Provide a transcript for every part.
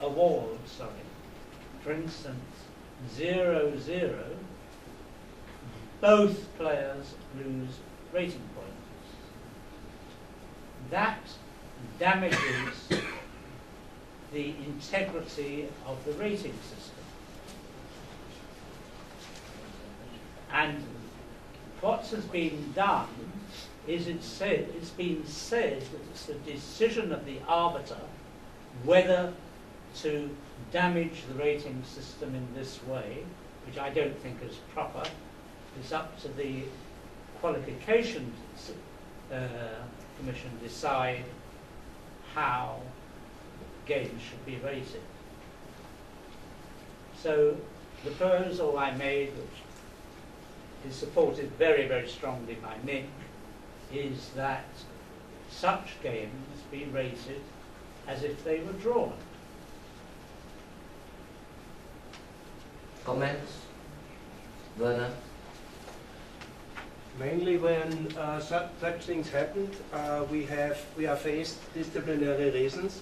award, for instance, 0-0, both players lose rating points. That damages the integrity of the rating system. And what has been done is it's been said that it's the decision of the arbiter whether to damage the rating system in this way, which I don't think is proper. It's up to the qualifications commission to decide how games should be rated. So the proposal I made, which is supported very, very strongly by Nick, is that such games be rated as if they were drawn. Comments? Werner? Mainly when such things happen, we are faced disciplinary reasons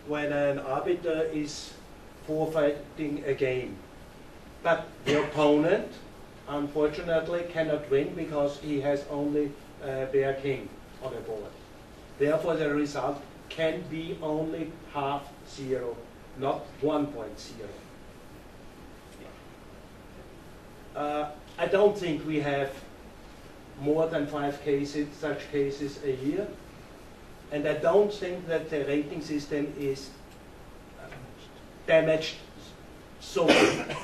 when an arbiter is forfeiting a game. But the opponent, unfortunately, cannot win because he has only bare king on the board. Therefore, the result can be only 0.5, not 1.0. I don't think we have more than 5 cases, such cases a year, and I don't think that the rating system is damaged so much.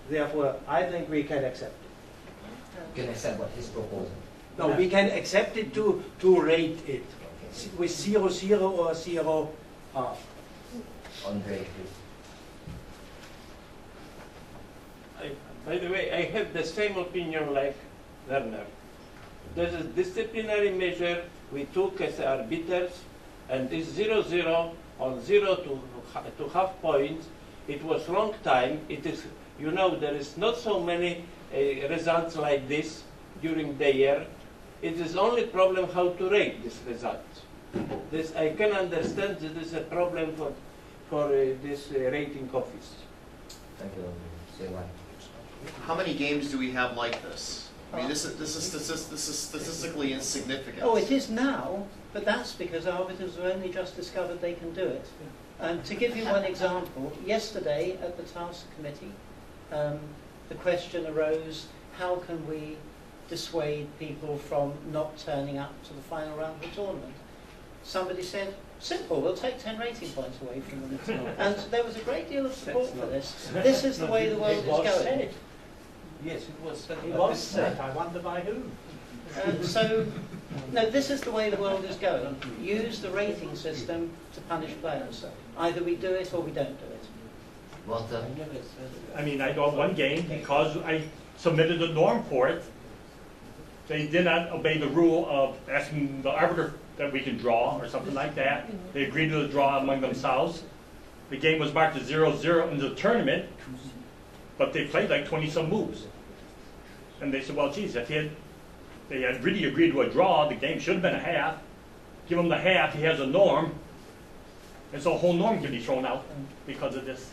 Therefore, I think we can accept it. You can accept what his proposal. No, we can accept it to rate it with 0-0 or 0.5. Andre, please. By the way, I have the same opinion like Werner. There's a disciplinary measure we took as arbiters, and this 0-0 on 0 to half points, it was long time. It is, you know, there is not so many results like this during the year. It is only problem how to rate this result. This I can understand that this is a problem for this rating office. Thank you. Say why. How many games do we have like this? I mean, this is statistically insignificant. Oh, it is now, but that's because arbiters have only just discovered they can do it. And to give you one example, yesterday at the task committee, the question arose, how can we dissuade people from not turning up to the final round of the tournament? Somebody said, simple, we'll take 10 rating points away from them. And there was a great deal of support for this. This is the way the world is going. Said. Yes, it was said. It was said. I wonder by whom. So, no, this is the way the world is going. Use the rating system to punish players. Either we do it or we don't do it. Walter? I mean, I got one game because I submitted a norm for it. They did not obey the rule of asking the arbiter that we can draw or something like that. They agreed to the draw among themselves. The game was marked as 0-0 in the tournament, but they played like 20-some moves. And they said, well, geez, if they had really agreed to a draw, the game should have been a half. Give him the half, he has a norm. And so a whole norm can be thrown out because of this.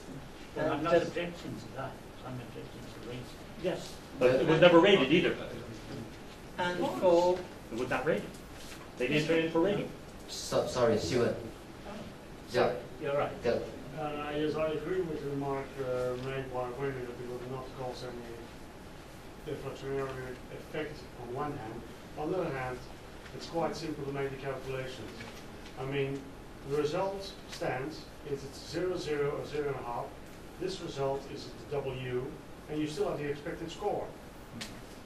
Well, I'm not objecting to that. I'm objecting to rating. Yes, but it was never rated either. And for... It was not rated. They didn't turn it for rating. Sorry, Stuart. Yeah. You're right. Go. Yes, I agree with the remark made by Wendy that it will not cause any deflationary effect on one hand. On the other hand, it's quite simple to make the calculations. I mean, the result stands, is it's 0-0 or 0.5. This result is the W, and you still have the expected score.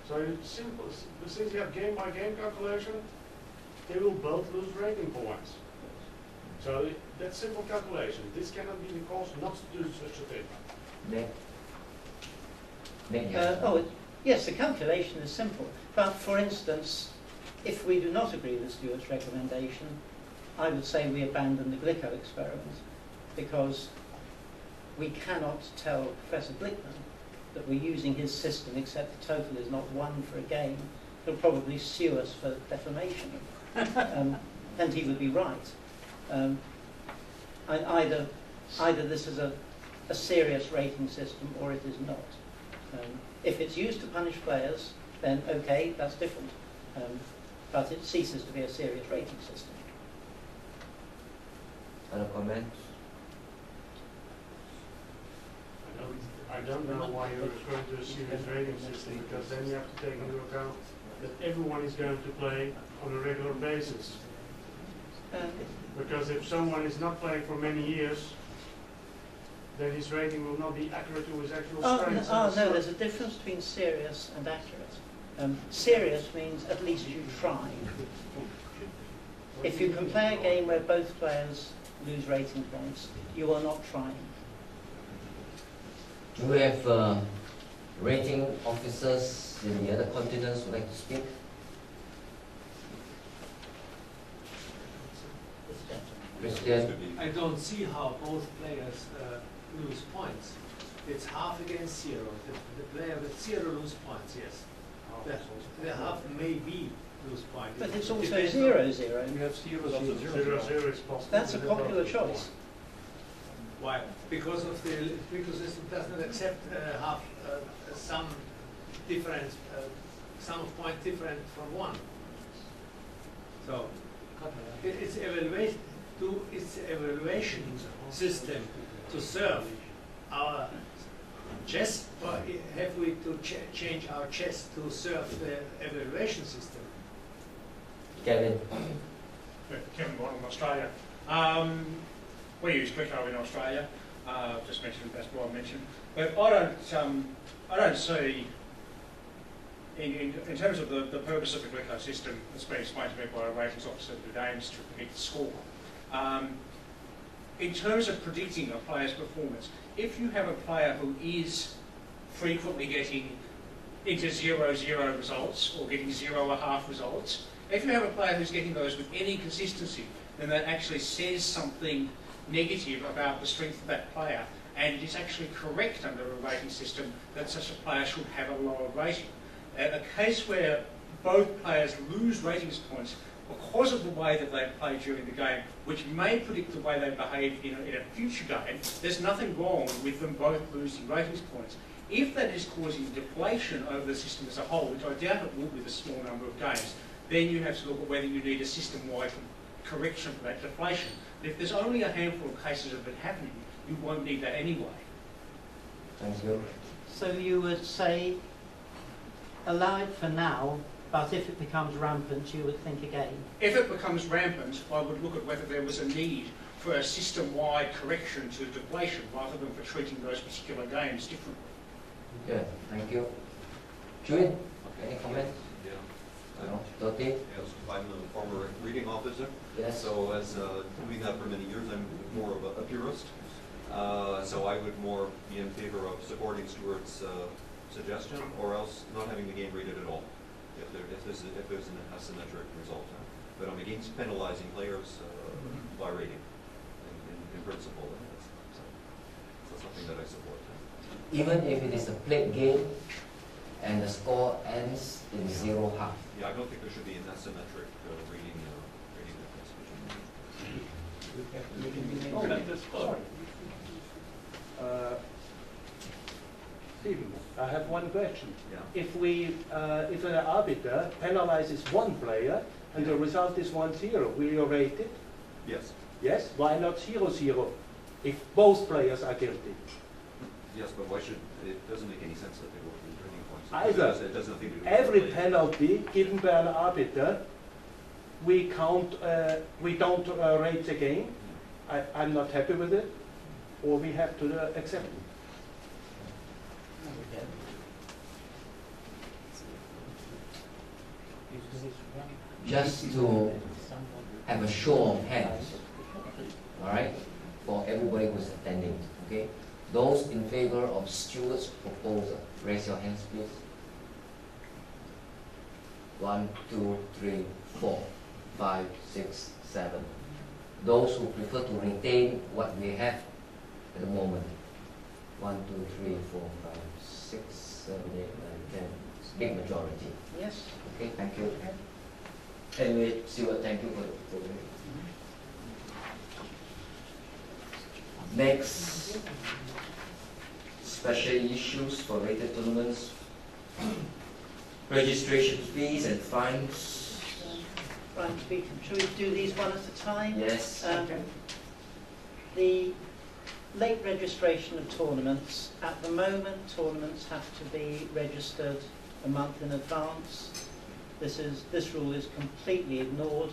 So it's simple. Since you have game-by-game calculation, they will both lose rating points. So that's simple calculation. This cannot be the cause not to do such a thing. Nick? Yes, the calculation is simple. But for instance, if we do not agree with Stuart's recommendation, I would say we abandon the Glicko experiment, because we cannot tell Professor Glickman that we're using his system except the total is not 1 for a game. He'll probably sue us for defamation. And he would be right. Either this is a serious rating system or it is not. If it's used to punish players, then okay, that's different. But it ceases to be a serious rating system. Other comments? I don't know why you're referring to a serious rating system, because then you have to take into account that everyone is going to play on a regular basis. Because if someone is not playing for many years, then his rating will not be accurate to his actual strengths. No, there's a difference between serious and accurate. Serious means at least you tried. If you can play a game where both players lose rating points, you are not trying. Do we have rating officers in the other continents who like to speak? Christian? I don't see how both players lose points. It's half against zero. The player with zero lose points, yes. The half maybe lose points. But it's also Depends 0-0. You have 0-0 is possible. That's a popular choice. Why? Because it does not accept some difference, sum of points different from one. So it's evaluation system to serve our chess, or have we to change our chess to serve the evaluation system? Kevin? Kevin Bond from Australia. We use Clicko in Australia. Just mentioned, that's what I mentioned. But I don't see, in terms of the purpose of the Clicko system that's been explained to me by a ratings officer today, is to predict the score. In terms of predicting a player's performance, if you have a player who is frequently getting into 0-0 results or getting 0.5 results, if you have a player who's getting those with any consistency, then that actually says something negative about the strength of that player, and it is actually correct under a rating system that such a player should have a lower rating. A case where both players lose ratings points because of the way that they play during the game, which may predict the way they behave in a future game, there's nothing wrong with them both losing ratings points. If that is causing deflation over the system as a whole, which I doubt it will with a small number of games, then you have to look at whether you need a system-wide correction for that deflation. But if there's only a handful of cases of it happening, you won't need that anyway. Thank you. So you would say, allow it for now, but if it becomes rampant, you would think again. If it becomes rampant, I would look at whether there was a need for a system-wide correction to deflation rather than for treating those particular games differently. Good, thank you. Julian, any comments? Yeah. No. Dottie? Yes, I'm a former reading officer. Yes. So as doing that for many years, I'm more of a purist. So I would more be in favor of supporting Stuart's suggestion, or else not having the game rated at all, if there's an asymmetric result. But I'm against penalizing players by rating, in principle. That's something that I support. Even if it is a played game and the score ends in 0-0. Yeah, I don't think there should be an asymmetric rating difference between. Stephen, I have one question. Yeah. If an arbiter penalizes one player and the result is 1-0, will you rate it? Yes. Yes? Why not 0-0 if both players are guilty? Yes, but why should it doesn't make any sense that they will be turning points. Either. It does nothing to do with Every the play. penalty given by an arbiter, we count. We don't rate the game. I'm not happy with it, or we have to accept it. Just to have a show of hands, all right, for everybody who's attending, okay? Those in favor of Stuart's proposal, raise your hands, please. 1, 2, 3, 4, 5, 6, 7. Those who prefer to retain what we have at the moment. 1, 2, 3, 4, 5, 6, 7, 8, 9, 10. Big majority. Yes. Okay, thank you. Anyway, Stuart, thank you for the proposal. Next, special issues for rated tournaments, registration fees and fines. Right, shall we do these one at a time? Yes. The late registration of tournaments, at the moment tournaments have to be registered a month in advance. This rule is completely ignored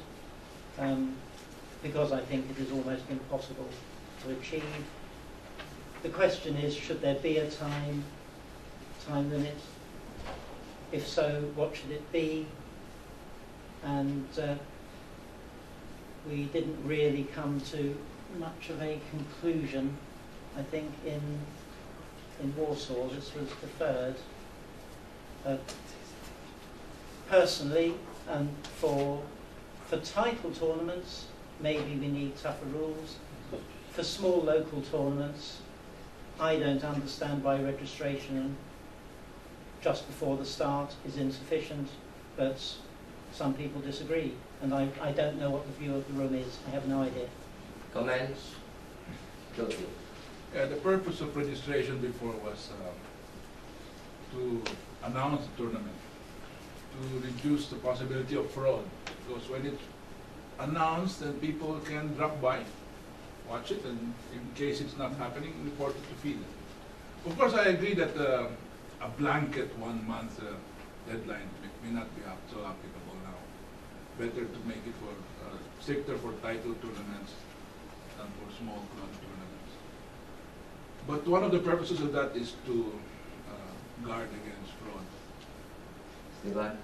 because I think it is almost impossible to achieve. The question is, should there be a time limit? If so, what should it be? And we didn't really come to much of a conclusion. I think in Warsaw this was deferred. Personally, and for title tournaments, maybe we need tougher rules. For small local tournaments, I don't understand why registration just before the start is insufficient, but some people disagree, and I don't know what the view of the room is. I have no idea. Comments? Guilty. The purpose of registration before was to announce the tournament, to reduce the possibility of fraud, because when it's announced, then people can drop by, watch it, and in case it's not happening, report it to FIDE. Of course, I agree that a blanket 1 month deadline may not be so applicable now. Better to make it for stricter for title tournaments than for small club tournaments. But one of the purposes of that is to guard against fraud. Esteban?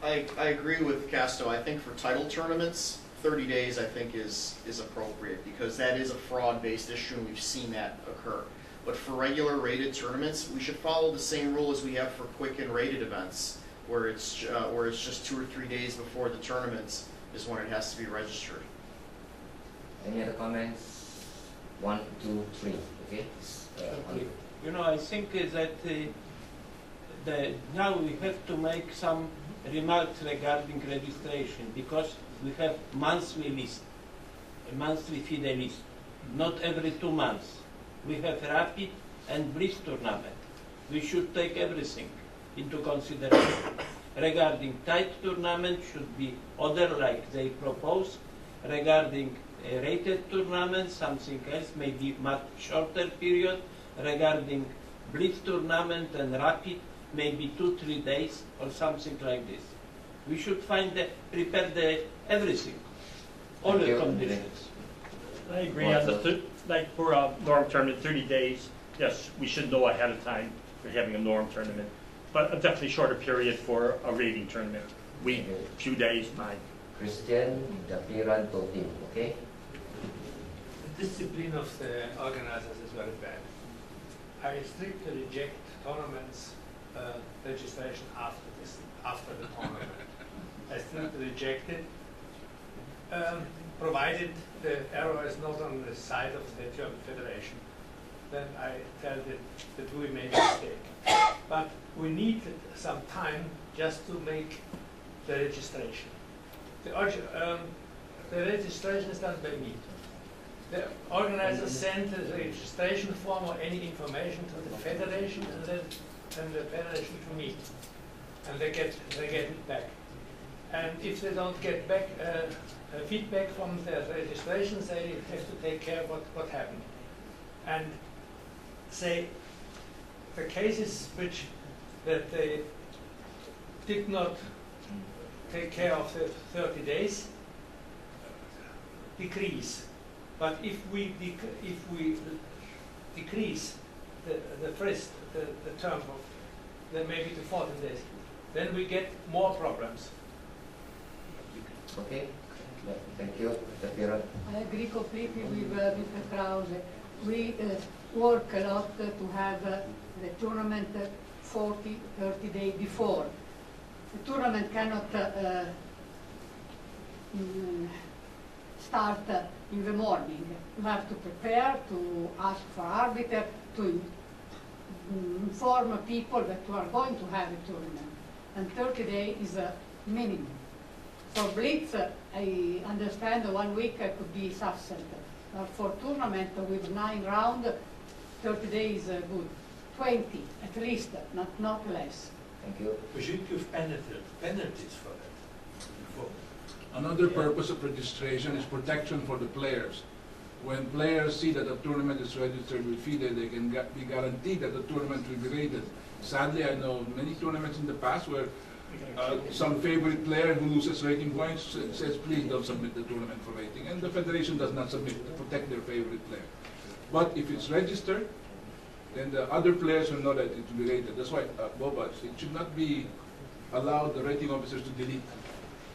I agree with Casto. I think for title tournaments, 30 days I think is appropriate because that is a fraud-based issue and we've seen that occur. But for regular rated tournaments, we should follow the same rule as we have for quick and rated events, where it's just 2 or 3 days before the tournaments is when it has to be registered. Any other comments? 1, 2, 3. Okay. You know, I think that now we have to make some remarks regarding registration because we have monthly list, a monthly FIDE list, not every 2 months. We have rapid and blitz tournament. We should take everything into consideration. Regarding tight tournament should be other like they propose. Regarding a rated tournament, something else, maybe much shorter period. Regarding blitz tournament and rapid, maybe 2-3 days or something like this. We should prepare everything, all Thank the you. conditions. I agree on the, like for a norm tournament, 30 days, yes, we should know ahead of time for having a norm tournament. But a definitely shorter period for a rating tournament. Week, few days, fine. Christian, Dapiran, Totim, okay? The discipline of the organizers is very bad. I strictly reject tournaments registration after the tournament. I strictly reject it, provided the error is not on the side of the German Federation. Then I tell that we made a mistake. But we need some time just to make the registration. The registration is done by me. The organizers send the registration form or any information to the federation and then the federation to me. And they get it back. And if they don't get back feedback from the registrations, they have to take care of what happened. And say the cases that they did not take care of the 30 days decrease. But if we decrease the term of then maybe to 14 days, then we get more problems. Okay. Thank you. Dapiran. I agree completely with Mr. Krause. We work a lot to have the tournament 30 days before. The tournament cannot start in the morning. You have to prepare, to ask for arbiter, to inform people that you are going to have a tournament. And 30 days is a minimum. For Blitz, I understand 1 week could be sufficient. For tournament with 9 rounds, 30 days good. 20 at least, not less. Thank you. We should give penalties for that. Another purpose of registration is protection for the players. When players see that a tournament is registered with FIDE, they can be guaranteed that the tournament will be rated. Sadly, I know many tournaments in the past where some favorite player who loses rating points says, please don't submit the tournament for rating. And the federation does not submit to protect their favorite player. But if it's registered, then the other players will know that it will be rated. That's why, Boba, it should not be allowed the rating officers to delete.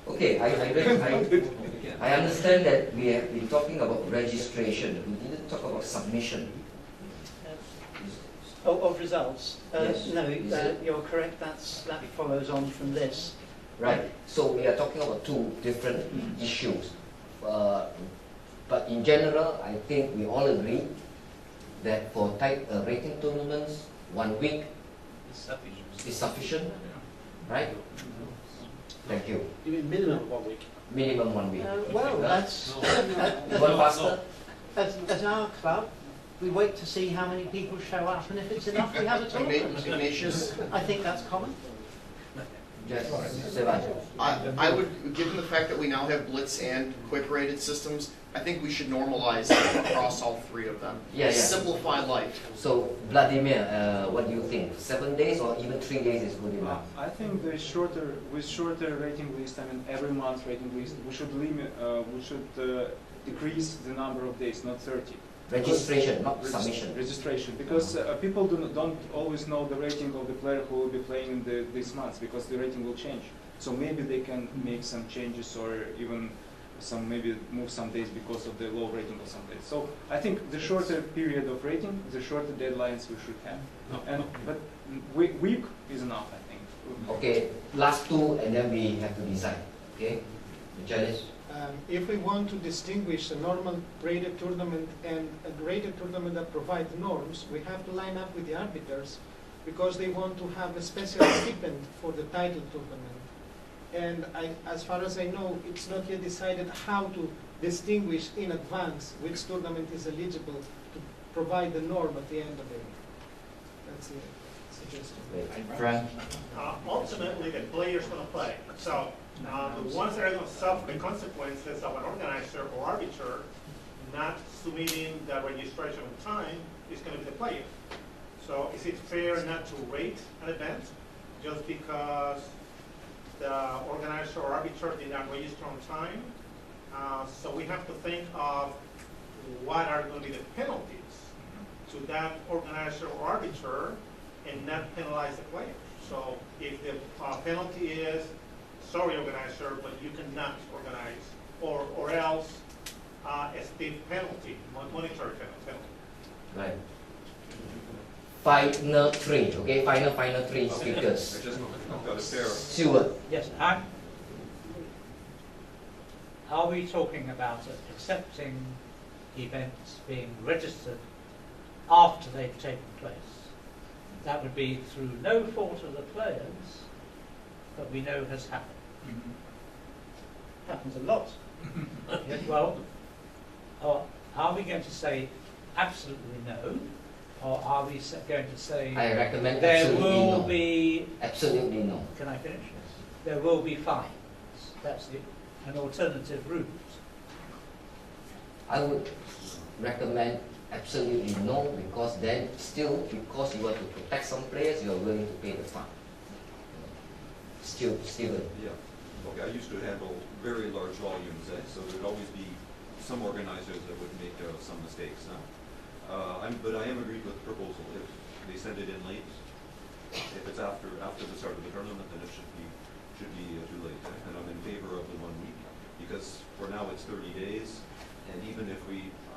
Okay, I understand that we have been talking about registration. We didn't talk about submission. Of results? Yes. No, Is it? you're correct. That follows on from this. Right. So we are talking about two different issues. But in general, I think we all agree that for type rating tournaments, 1 week is sufficient, right? Thank you. You mean minimum 1 week? Minimum 1 week. Well, that's One faster? as our club. We wait to see how many people show up, and if it's enough, we have a tournament. Ignatius? I think that's common. Yes, Sevan. I would, given the fact that we now have Blitz and quick rated systems, I think we should normalize it across all three of them. Yeah, yeah. Simplify life. So, Vladimir, what do you think? 7 days or even 3 days is good enough? I think with shorter rating list, I mean every month rating list, we should limit, decrease the number of days, not 30. Registration, not submission. Registration, because people don't always know the rating of the player who will be playing in this month, because the rating will change. So maybe they can make some changes or even maybe move some days because of the low rating of some days. So I think the shorter period of rating, the shorter deadlines we should have. But week is enough, I think. Okay, last two and then we have to decide. Okay, Janice? If we want to distinguish a normal rated tournament and a rated tournament that provides norms, we have to line up with the arbiters because they want to have a special stipend for the title tournament. And as far as I know, it's not yet decided how to distinguish in advance which tournament is eligible to provide the norm at the end of it. That's a suggestion. Frank? Ultimately, the player's going to play. So the ones that are going to suffer the consequences of an organizer or arbiter not submitting the registration on time is going to be the player. So is it fair not to rate an event just because the organizer or arbiter did not register on time? So we have to think of what are going to be the penalties to that organizer or arbiter and not penalize the player. So if the penalty is, sorry organizer, but you cannot organize, or else a stiff penalty, monetary penalty. Right. Final three, okay? Final three speakers. I just got a pair. Stewart. Yes, are we talking about accepting events being registered after they've taken place? That would be through no fault of the players, but we know has happened. Happens a lot. Yeah, well, are we going to say absolutely no, or are we going to say I recommend there absolutely will no. be? Absolutely no. Can I finish? There will be fines. That's an alternative route. I would recommend absolutely no, because then still, because you want to protect some players, you are willing to pay the fine. Still, Yeah. Okay, I used to handle very large volumes, so there'd always be some organizers that would make some mistakes. Now, but I am agreed with the proposal. If they send it in late, if it's after the start of the tournament, then it should be too late. And I'm in favor of the 1 week, because for now it's 30 days, and even if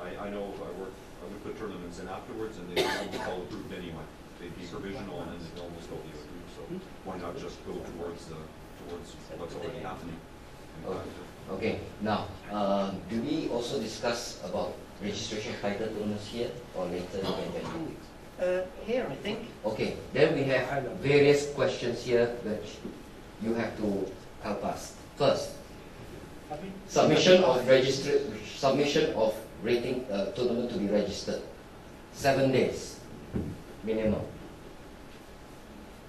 I know I would put tournaments in afterwards, and they would all approved anyway. They'd be provisional, and then they'd almost all be approved. So why not just go towards what's already happening? Okay, now, do we also discuss about registration title tournaments here, or later in January? Here, I think. Okay, then we have various questions here which you have to help us. First, submission of tournament to be registered. 7 days minimum.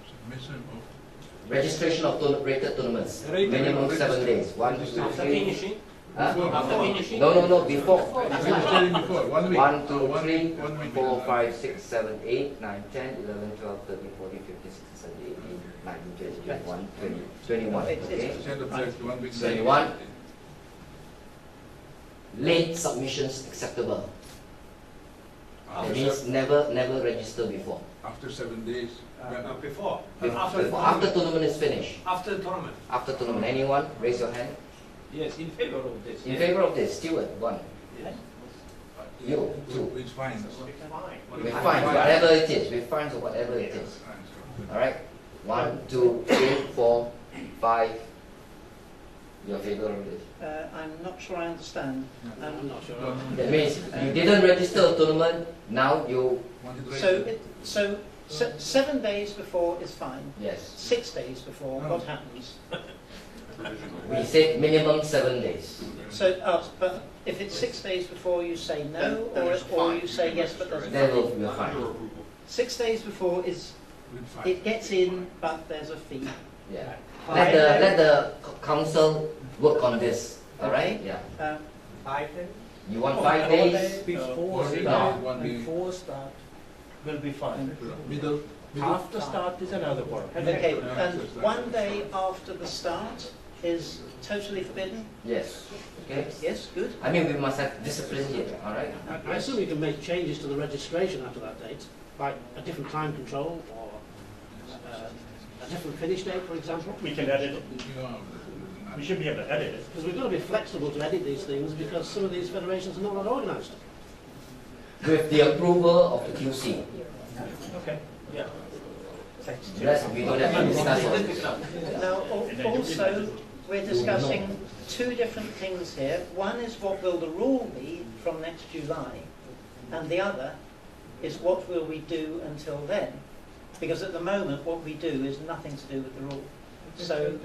Submission of Registration of rated tournaments. Minimum 7 days. 1, 2, 3. After finishing? Huh? After finishing? No, before. registering before, 1 week. 1, 2, 1 3, week, 1 week. 4, 5, 6, 7, 8, 9, 10, 11, 12, 13, 14, 15, 16, 17, 18, 19, 20, 21, 20, 21. Okay? Send of that 1 week. 21. Late submissions acceptable. That means never register before. After 7 days. Before. After tournament is finished. After the tournament. After tournament. Anyone? Raise your hand. Yes, in favor of this. In favor of this, Stewart, 1. You, 2. It's fine. With fines, whatever it is. With fines or whatever it is. Alright? 1, 2, 3, 4, 5. You're in favor of this. I'm not sure I understand. I'm not sure. That means you didn't register a tournament, now you... So 7 days before is fine. Yes. 6 days before, what happens? We said minimum 7 days. So, but if it's 6 days before you say no, or you say yes, but there's a Then fee. we're fine. 6 days before is, it gets in, but there's a fee. Yeah. Let the council work on this. Alright? Yeah. 5 days? You want 5 days? Before start will be fine. Middle. After start is another one. Okay, and 1 day after the start is totally forbidden? Yes. Okay. Yes, good. I mean, we must have discipline here, alright? I assume you can make changes to the registration after that date, like a different time control or a different finish date, for example. We can edit it. We should be able to edit it. Because we've got to be flexible to edit these things because some of these federations are not that organised. With the approval of the QC. Okay. Yeah. Rest, we don't have to discuss all this. Now, also, we're discussing 2 different things here. One is what will the rule be from next July, and the other is what will we do until then. Because at the moment, what we do is nothing to do with the rule. So,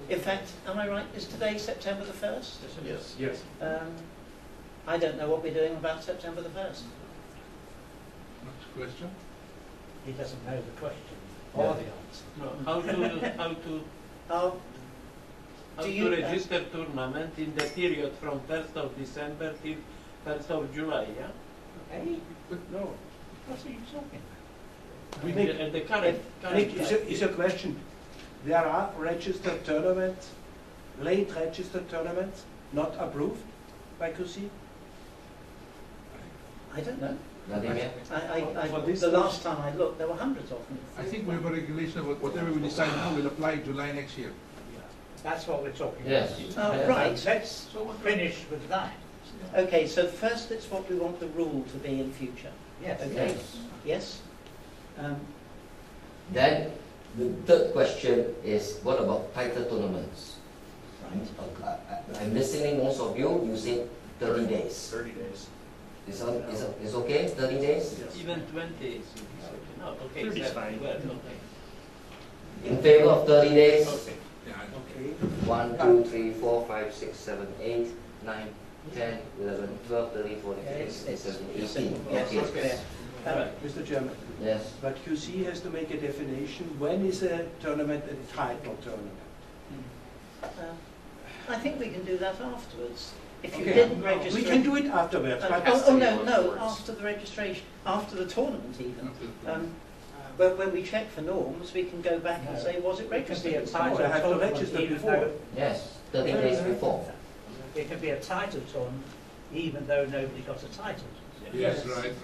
in fact, am I right? Is today September the 1st? Yes. Yes. I don't know what we're doing about September the 1st. Next question. He doesn't know the question or the answer. No, how to register tournament in the period from 1st of December till 1st of July, yeah? Hey? No. What are you talking We make, And the current Nick, is a question. There are registered tournaments, late registered tournaments, not approved by QC? I don't know. Vladimir? The last time I looked, there were hundreds of them. I think we have a regulation about whatever we decide now will apply July next year. That's what we're talking Yes. about. Right. Let's finish with that. Okay, so first it's what we want the rule to be in future. Yes. Okay. Yes? Then the third question is what about title tournaments? I'm listening, most of you, you said 30 days. 30 days. Is okay, 30 days? Even 20 is no, okay. 30 is fine. Well, okay. In favor of 30 days? Okay. Okay. 1, 2, 3, 4, 5, 6, 7, 8, 9, 10, 11, 12, 13, 14, 15, 16, 17, 18. Yes, it's clear. Mr. Chairman, Yes. but QC has to make a definition, when is a tournament a title tournament? I think we can do that afterwards. If you Okay. didn't register... We can do it afterwards. but- No, after the registration, after the tournament even. When we check for norms, we can go back and say, was it It can be a registered? title I have to tournament register even before. though- Yes, 30 days before. It can be a title tournament even though nobody got a title. Yes, right.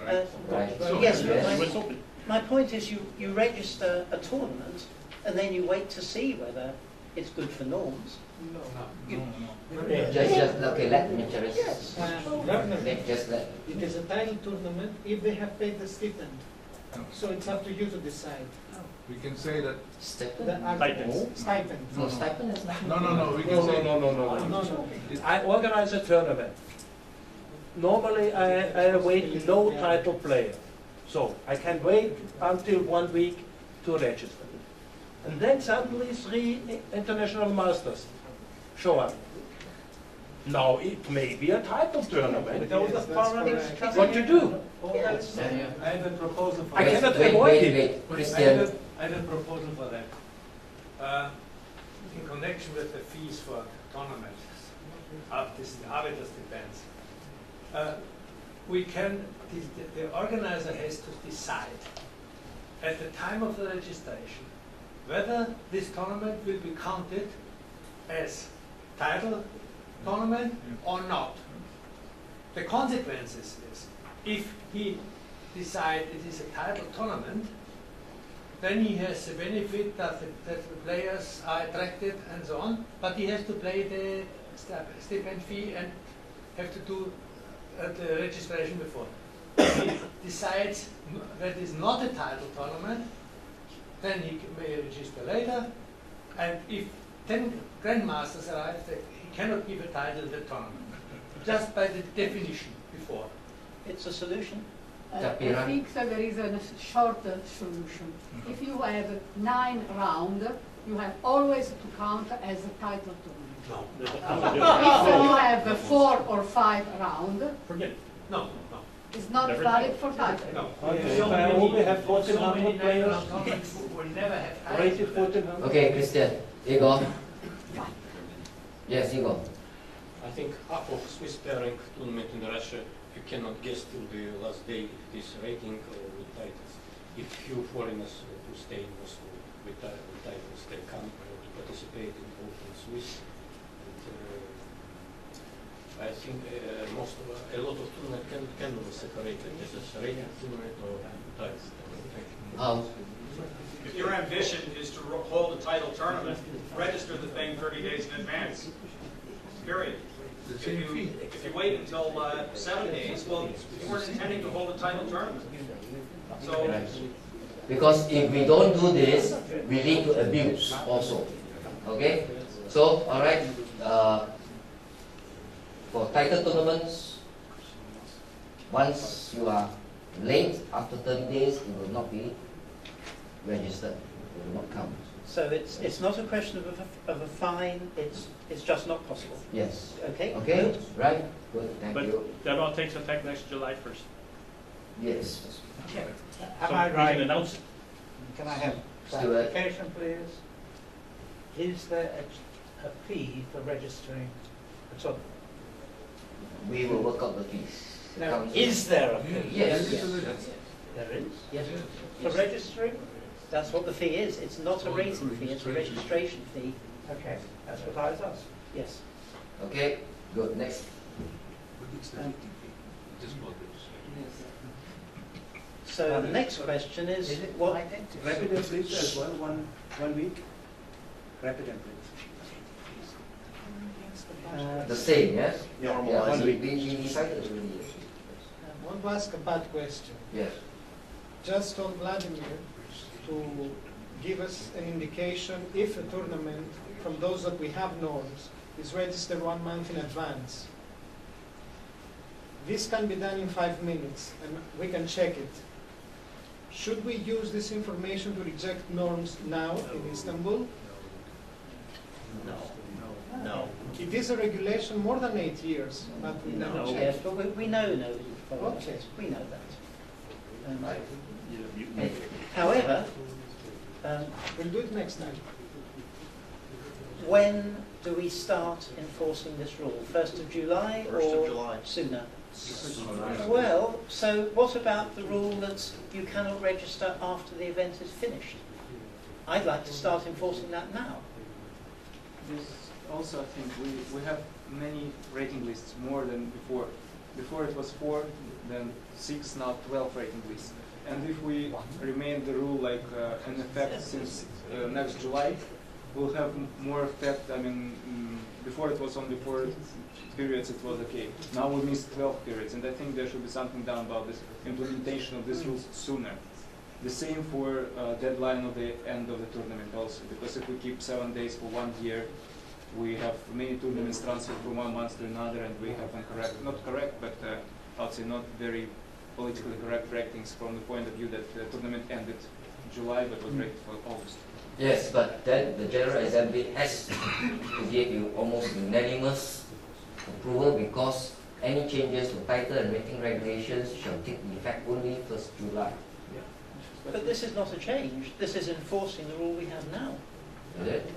Right. Yes, Yes. but my point is you register a tournament and then you wait to see whether it's good for norms. Just okay, let me just. Yes. Just let. It is a title tournament if they have paid the stipend. So it's up to you to decide. We can say that. The Stipend. stipend. No, stipend is not. No, we can say. No. I organize a tournament. Normally, I await no title player. So I can wait until 1 week to register. And then suddenly 3 international masters show up. Now it may be a title tournament. Yes, that's correct. What you do? Yes. I have a proposal for I that. cannot Wait, avoid wait, it. wait, Christian. I have a proposal for that. In connection with the fees for tournaments, this arbiters depends. The organizer has to decide at the time of the registration whether this tournament will be counted as title tournament or not. The consequences is, if he decides it is a title tournament, then he has the benefit that the players are attracted and so on, but he has to pay the stipend fee and have to do the registration before. If he decides that is not a title tournament, then he may register later, and if 10 grandmasters arrive, he cannot give a title to the tournament, just by the definition before. It's a solution. I think that there is a shorter solution. If you have 9 rounds, you have always to count as a title tournament. No. If you have 4 or 5 rounds, Forget it. No. it's not Never valid for title. No. Okay, So if I many- only have so 1400 many players, tournaments will never have titles. rated 1400. Okay, Christian. Igor. Yes, Igor. I think half of Swiss pairing tournament in Russia, you cannot guess till the last day if it is rating or with titles. If few foreigners who stay in Moscow with titles, they come to participate in Open Swiss. And, I think a lot of tournament can be separated as a rating tournament or titles. If your ambition is to hold a title tournament, register the thing 30 days in advance. Period. If you wait until 7 days, well, you weren't intending to hold a title tournament. So, Because if we don't do this, we lead to abuse also. Okay? So, alright, for title tournaments, once you are late after 30 days, it will not be registered. It will not count. So it's not a question of a fine, it's just not possible. Yes. Okay? Okay? Good. Right? Good. Thank But you. that all takes effect next July 1st. Yes. Am So I we right? can announce it. Can I have Stuart. clarification, please? Is there a fee for registering a tournament? We will work out the fees. No, Council. is there a fee? Yes. There is. Yes. For registering? That's what the fee is. It's not a rating fee, it's a registration fee. Okay, that's what I was asking. Yes. Okay? Good. Next. So the next question is, what? Rapid and blitz as well, one week. Rapid and blitz. The same, yes? Yeah, Yeah, 1 week. we decided already. I want to ask a bad question. Yes. Just told Vladimir to give us an indication if a tournament, from those that we have norms, is registered 1 month in advance. This can be done in 5 minutes, and we can check it. Should we use this information to reject norms now in Istanbul? No. It is a regulation more than 8 years, but we never check. Yes, but we know Okay. we know that. However, we'll do it next time. when do we start enforcing this rule? 1st of July 1st of or July. sooner? Well, so what about the rule that you cannot register after the event is finished? I'd like to start enforcing that now. Also, I think we have many rating lists, more than before. Before it was 4, then 6, now 12 rating lists. And if we remain the rule like in effect since next July, we'll have more effect. I mean, before it was only 4 periods, it was okay. Now we miss 12 periods, and I think there should be something done about this implementation of these rules sooner. The same for deadline of the end of the tournament also, because if we keep 7 days for 1 year, we have many tournaments transferred from 1 month to another, and we have not correct, but I'd say not very politically correct ratings from the point of view that the tournament ended in July but was rated for August. Yes, but then the General Assembly has to give you almost unanimous approval because any changes to title and rating regulations shall take effect only 1st July. But this is not a change. This is enforcing the rule we have now. Is it?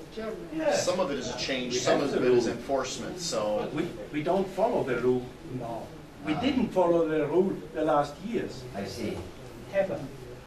Yes. Some of it is a change, some of it is enforcement, so. We don't follow the rule now. We didn't follow the rule the last years. I see. Ever.